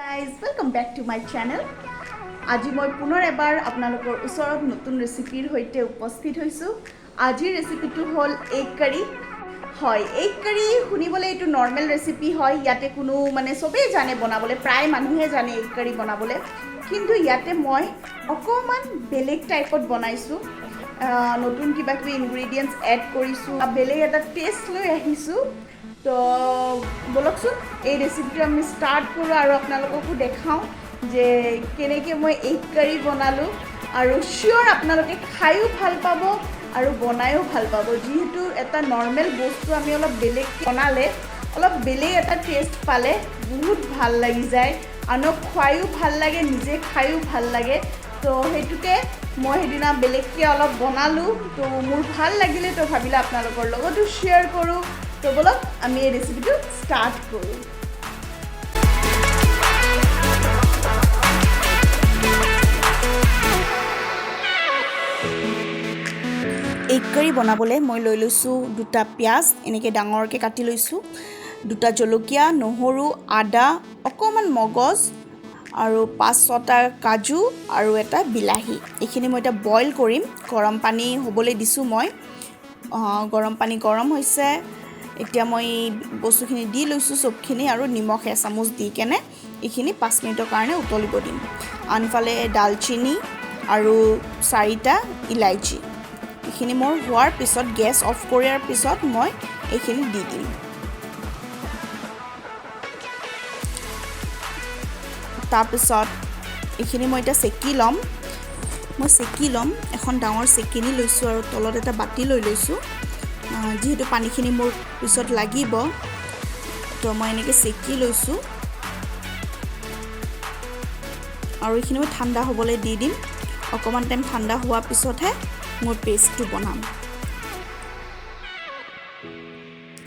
Guys, welcome back to my channel. আজি মই পুনৰ এবাৰ আপোনালোকৰ ওচৰত নতুন ৰেচিপিৰ হৈতে উপস্থিত হৈছো। আজিৰ ৰেচিপিটো হ'ল এগ কাৰী। হয়, এগ কাৰী শুনিবলৈ এইটো নৰ্মেল ৰেচিপি হয়। ইয়াতে কোনো মানে সবেই জানে বনাবলৈ, প্ৰায় মানুহে জানে এগ কাৰী বনাবলৈ। কিন্তু ইয়াতে মই অকমান বেলেগ টাইপত বনাইছো। নতুন কিবা কিবি ইনগ্ৰেডিয়েন্টস এড কৰিছো, বেলেগ এটা টেষ্ট লৈ আহিছো। তো বলকচোন এই ৰেচিপিটো আমি ষ্টাৰ্ট কৰোঁ আৰু আপোনালোককো দেখাওঁ যে কেনেকৈ মই এগ কাৰী বনালোঁ। আৰু চিয়'ৰ আপোনালোকে খায়ো ভাল পাব আৰু বনায়ো ভাল পাব। যিহেতু এটা নৰ্মেল বস্তু আমি অলপ বেলেগ বনালে অলপ বেলেগ এটা টেষ্ট পালে বহুত ভাল লাগি যায়, আনক খুৱায়ো ভাল লাগে, নিজে খায়ো ভাল লাগে। তো সেইটোকে মই সেইদিনা বেলেগকৈ অলপ বনালোঁ, তো মোৰ ভাল লাগিলে, তো ভাবিলে আপোনালোকৰ লগতো শ্বেয়াৰ কৰোঁ। তো বলক আমি এই ৰেচিপিটো ষ্টাৰ্ট কৰোঁ। এগ কাৰী বনাবলৈ মই লৈ লৈছোঁ দুটা পিঁয়াজ, এনেকৈ ডাঙৰকৈ কাটি লৈছোঁ, দুটা জলকীয়া, নহৰু, আদা, অকণমান মগজ আৰু 5-6টা কাজু আৰু এটা বিলাহী। এইখিনি মই এতিয়া বইল কৰিম। গৰম পানী হ'বলৈ দিছোঁ মই। গৰম পানী গৰম হৈছে। এতিয়া মই বস্তুখিনি দি লৈছোঁ চবখিনি, আৰু নিমখ এচামুচ দি কেনে এইখিনি 5 মিনিটৰ কাৰণে উতলিব দিম। আনফালে ডালচিনি আৰু 4টা ইলাইচি, এইখিনি মোৰ হোৱাৰ পিছত গেছ অফ কৰাৰ পিছত মই এইখিনি দি দিম। তাৰপিছত এইখিনি মই এতিয়া চেকি ল'ম। এখন ডাঙৰ চেকিনি লৈছোঁ আৰু তলত এটা বাতি লৈ লৈছোঁ। যিহেতু পানীখিনি মোৰ পিছত লাগিব, তো মই এনেকৈ চেকি লৈছোঁ আৰু এইখিনি মই ঠাণ্ডা হ'বলৈ দি দিম। অকণমান টাইম ঠাণ্ডা হোৱাৰ পিছতহে মোৰ পেষ্টটো বনাম।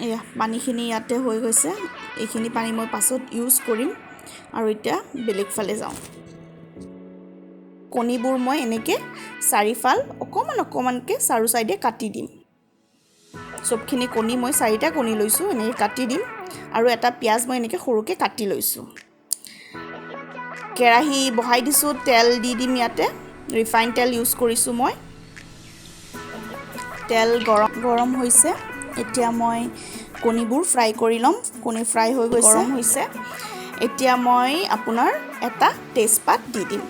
এয়া পানীখিনি ইয়াতে হৈ গৈছে। এইখিনি পানী মই পাছত ইউজ কৰিম। আৰু এতিয়া বেলেগ ফালে যাওঁ। কণীবোৰ মই এনেকৈ 4ফাল অকণমানকৈ চাৰু চাইডে কাটি দিম। চবখিনি কণী মই 4টা কণী লৈছোঁ, এনেকৈ কাটি দিম। আৰু এটা পিঁয়াজ মই এনেকৈ সৰুকৈ কাটি লৈছোঁ। কেৰাহী বহাই দিছোঁ, তেল দি দিম। ইয়াতে ৰিফাইন তেল ইউজ কৰিছোঁ মই। তেল গৰম হৈছে। এতিয়া মই কণীবোৰ ফ্ৰাই কৰি ল'ম। কণী ফ্ৰাই হৈ গৈছে, গৰম হৈছে। এতিয়া মই আপোনাৰ এটা তেজপাত দি দিম।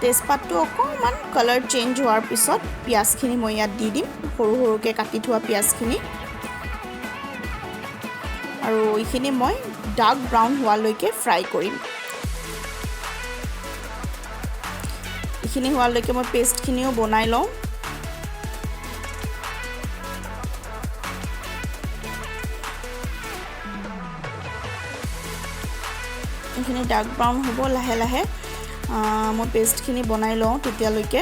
তেজপাতটো অকণমান কালাৰ চেঞ্জ হোৱাৰ পিছত পিঁয়াজখিনি মই ইয়াত দি দিম, সৰু সৰুকৈ কাটি থোৱা পিঁয়াজখিনি। আৰু এইখিনি মই ডাৰ্ক ব্ৰাউন হোৱালৈকে ফ্ৰাই কৰিম। এইখিনি হোৱালৈকে মই পেষ্টখিনিও বনাই লওঁ। এইখিনি ডাৰ্ক ব্ৰাউন হ'ব লাহে লাহে। মই পেষ্টখিনি বনাই লওঁ তেতিয়ালৈকে।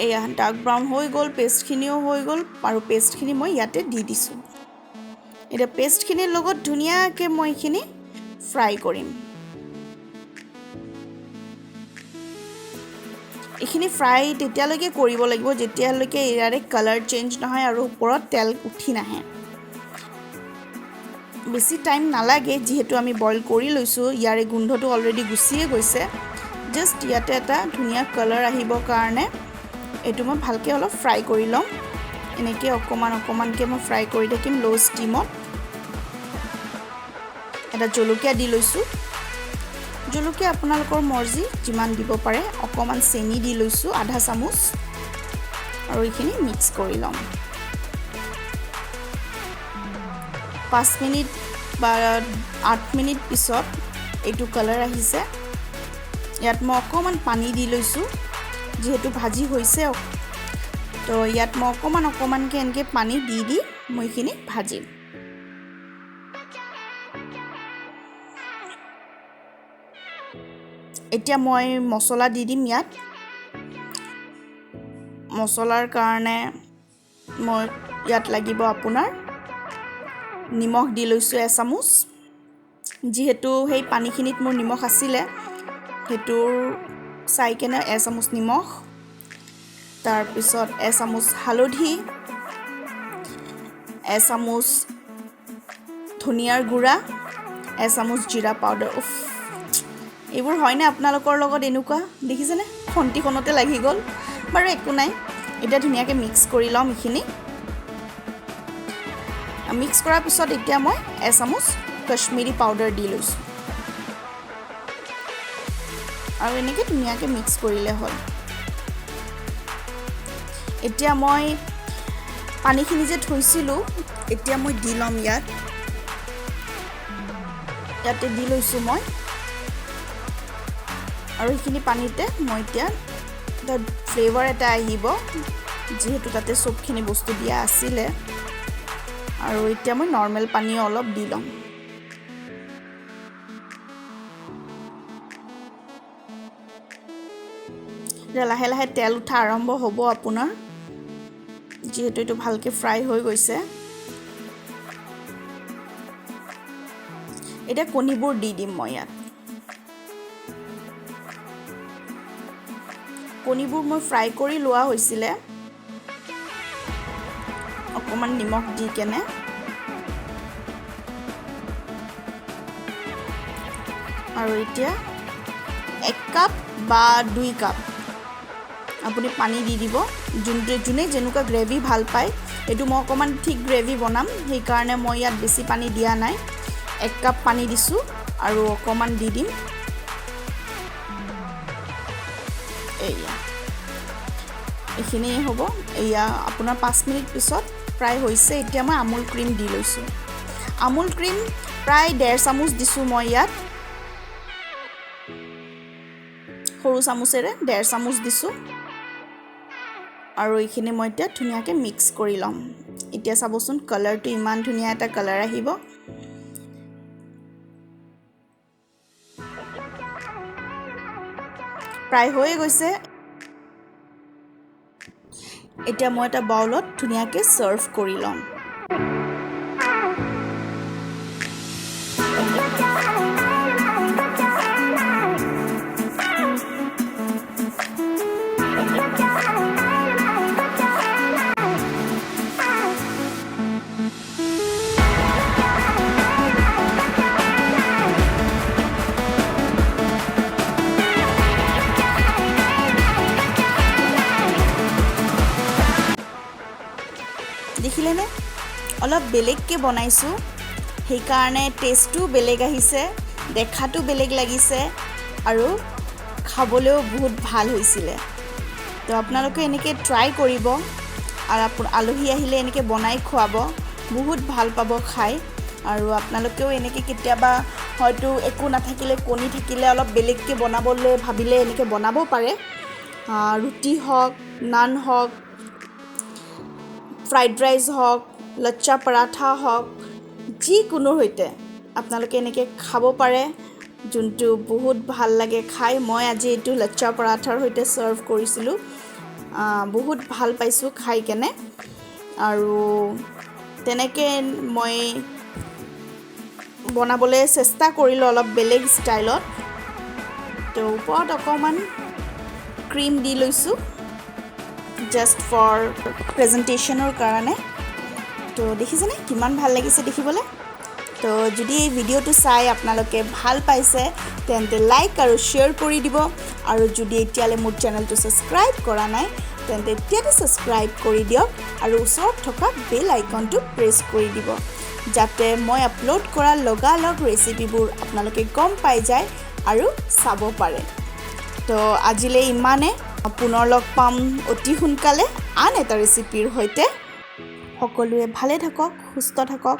এয়া ডাৰ্ক ব্ৰাউন হৈ গ'ল, পেষ্টখিনিও হৈ গ'ল, আৰু পেষ্টখিনি মই ইয়াতে দি দিছোঁ। এতিয়া পেষ্টখিনিৰ লগত ধুনীয়াকৈ মই এইখিনি ফ্ৰাই কৰিম। এইখিনি ফ্ৰাই তেতিয়ালৈকে কৰিব লাগিব যেতিয়ালৈকে ইয়াৰে কালাৰ চেঞ্জ নহয় আৰু ওপৰত তেল উঠি নাহে। বেছি টাইম নালাগে, যিহেতু আমি বইল কৰি লৈছোঁ। ইয়াৰে গোন্ধটো অলৰেডি গুচিয়ে গৈছে। জাষ্ট ইয়াতে এটা ধুনীয়া কালাৰ আহিবৰ কাৰণে এইটো মই ভালকৈ অলপ ফ্ৰাই কৰি ল'ম। এনেকৈ অকণমানকৈ মই ফ্ৰাই কৰি থাকিম ল' ষ্টিমত। এটা জলকীয়া দি লৈছোঁ। জলকীয়া আপোনালোকৰ মৰ্জি যিমান দিব পাৰে। অকণমান চেনি দি লৈছোঁ, আধা চামুচ, আৰু এইখিনি মিক্স কৰি ল'ম। 5 মিনিট বা 8 মিনিট পিছত এইটো কালাৰ আহিছে। ইয়াত মই অকণমান পানী দি লৈছোঁ, যিহেতু ভাজি হৈছে। তো ইয়াত মই অকণমানকৈ এনেকৈ পানী দি মই এইখিনি ভাজিম। এতিয়া মই মছলা দি দিম ইয়াত। মছলাৰ কাৰণে মই ইয়াত লাগিব আপোনাৰ নিমখ দি লৈছোঁ এচামুচ। যিহেতু সেই পানীখিনিত মোৰ নিমখ আছিলে, সেইটোৰ চাই কেনে এচামুচ নিমখ, তাৰপিছত এচামুচ হালধি, এচামুচ ধনিয়াৰ গুড়া, এচামুচ জিৰা পাউডাৰ। উফ, এইবোৰ হয়নে আপোনালোকৰ লগত এনেকুৱা? দেখিছেনে খন্তিখনতে লাগি গ'ল। বাৰু একো নাই, এতিয়া ধুনীয়াকৈ মিক্স কৰি ল'ম এইখিনি। মিক্স কৰাৰ পিছত এতিয়া মই এচামুচ কাশ্মীৰী পাউডাৰ দি লৈছোঁ আৰু এনেকৈ ধুনীয়াকৈ মিক্স কৰিলে হ'ল। এতিয়া মই পানীখিনি যে থৈছিলোঁ এতিয়া মই দি ল'ম ইয়াতে দি লৈছোঁ মই, আৰু সেইখিনি পানীতে মই এতিয়া এটা ফ্লেভাৰ এটা আহিব যিহেতু তাতে চবখিনি বস্তু দিয়া আছিলে। আৰু এতিয়া মই নৰ্মেল পানী অলপ দি ল'ম। এতিয়া লাহে লাহে তেল উঠা আৰম্ভ হ'ব আপোনাৰ, যিহেতু এইটো ভালকৈ ফ্ৰাই হৈ গৈছে। এতিয়া কণীবোৰ দি দিম মই ইয়াত। কণীবোৰ মই ফ্ৰাই কৰি লোৱা হৈছিলে অকণমান নিমখ দি কেনে। আৰু এতিয়া 1 কাপ বা 2 কাপ আপুনি পানী দি দিব, যোনে যেনেকুৱা গ্ৰেভি ভাল পায়। এইটো মই অকণমান ঠিক গ্ৰেভি বনাম, সেইকাৰণে মই ইয়াত বেছি পানী দিয়া নাই। 1 কাপ পানী দিছোঁ আৰু অকণমান দি দিম এইখিনিয়ে হ'ব। এয়া আপোনাৰ 5 মিনিট পিছত প্ৰায় হৈছে। এতিয়া মই আমুল ক্ৰীম দি লৈছোঁ। আমুল ক্ৰীম প্ৰায় 1.5 চামুচ দিছোঁ মই ইয়াত, সৰু চামুচেৰে 1.5 চামুচ দিছোঁ। আৰু এইখিনি মই এতিয়া ধুনীয়াকৈ মিক্স কৰি ল'ম। এতিয়া চাবচোন কালাৰটো ইমান ধুনীয়া এটা কালাৰ আহিব। প্ৰায় হৈয়ে গৈছে। এতিয়া মই এটা বাউলত ধুনীয়াকৈ চাৰ্ভ কৰি ল'ম। দেখিলেনে অলপ বেলেগকৈ বনাইছোঁ, সেইকাৰণে টেষ্টটো বেলেগ আহিছে, দেখাটো বেলেগ লাগিছে আৰু খাবলৈও বহুত ভাল হৈছিলে। তো আপোনালোকে এনেকৈ ট্ৰাই কৰিব আৰু আলহী আহিলে এনেকৈ বনাই খুৱাব, বহুত ভাল পাব খাই। আৰু আপোনালোকেও এনেকৈ কেতিয়াবা হয়তো একো নাথাকিলে, কণী থাকিলে অলপ বেলেগকৈ বনাবলৈ ভাবিলে এনেকৈ বনাব পাৰে। ৰুটি হওক, নান হওক, ফ্ৰাইড ৰাইচ হওক, লচ্ছা পৰাঠা হওক, যিকোনোৰ সৈতে আপোনালোকে এনেকৈ খাব পাৰে, যোনটো বহুত ভাল লাগে খাই। মই আজি এইটো লচ্ছা পৰাঠাৰ সৈতে চাৰ্ভ কৰিছিলোঁ, বহুত ভাল পাইছোঁ খাই কেনে। আৰু তেনেকৈ মই বনাবলৈ চেষ্টা কৰিলোঁ অলপ বেলেগ ষ্টাইলত। তো ওপৰত অকণমান ক্ৰীম দি লৈছোঁ জাষ্ট ফৰ প্ৰেজেণ্টেশ্যনৰ কাৰণে। তো দেখিছেনে কিমান ভাল লাগিছে দেখিবলৈ। তো যদি এই ভিডিঅ'টো চাই আপোনালোকে ভাল পাইছে তেন্তে লাইক আৰু শ্বেয়াৰ কৰি দিব। আৰু যদি এতিয়ালৈ মোৰ চেনেলটো ছাবস্ক্ৰাইব কৰা নাই তেন্তে এতিয়াতে ছাবস্ক্ৰাইব কৰি দিয়ক আৰু ওচৰত থকা বেল আইকনটো প্ৰেছ কৰি দিব, যাতে মই আপলোড কৰা লগালগ ৰেচিপিবোৰ আপোনালোকে গম পাই যায় আৰু চাব পাৰে। তো আজিলৈ ইমানে। পুনৰ লগ পাম অতি সোনকালে আন এটা ৰেচিপিৰ সৈতে। সকলোৱে ভালে থাকক, সুস্থ থাকক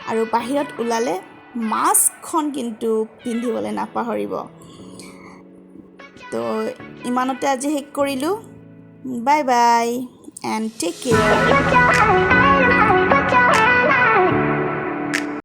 আৰু বাহিৰত ওলালে মাস্কখন কিন্তু পিন্ধিবলৈ নাপাহৰিব। তো ইমানতে আজি শেষ কৰিলোঁ। Bye bye and take care.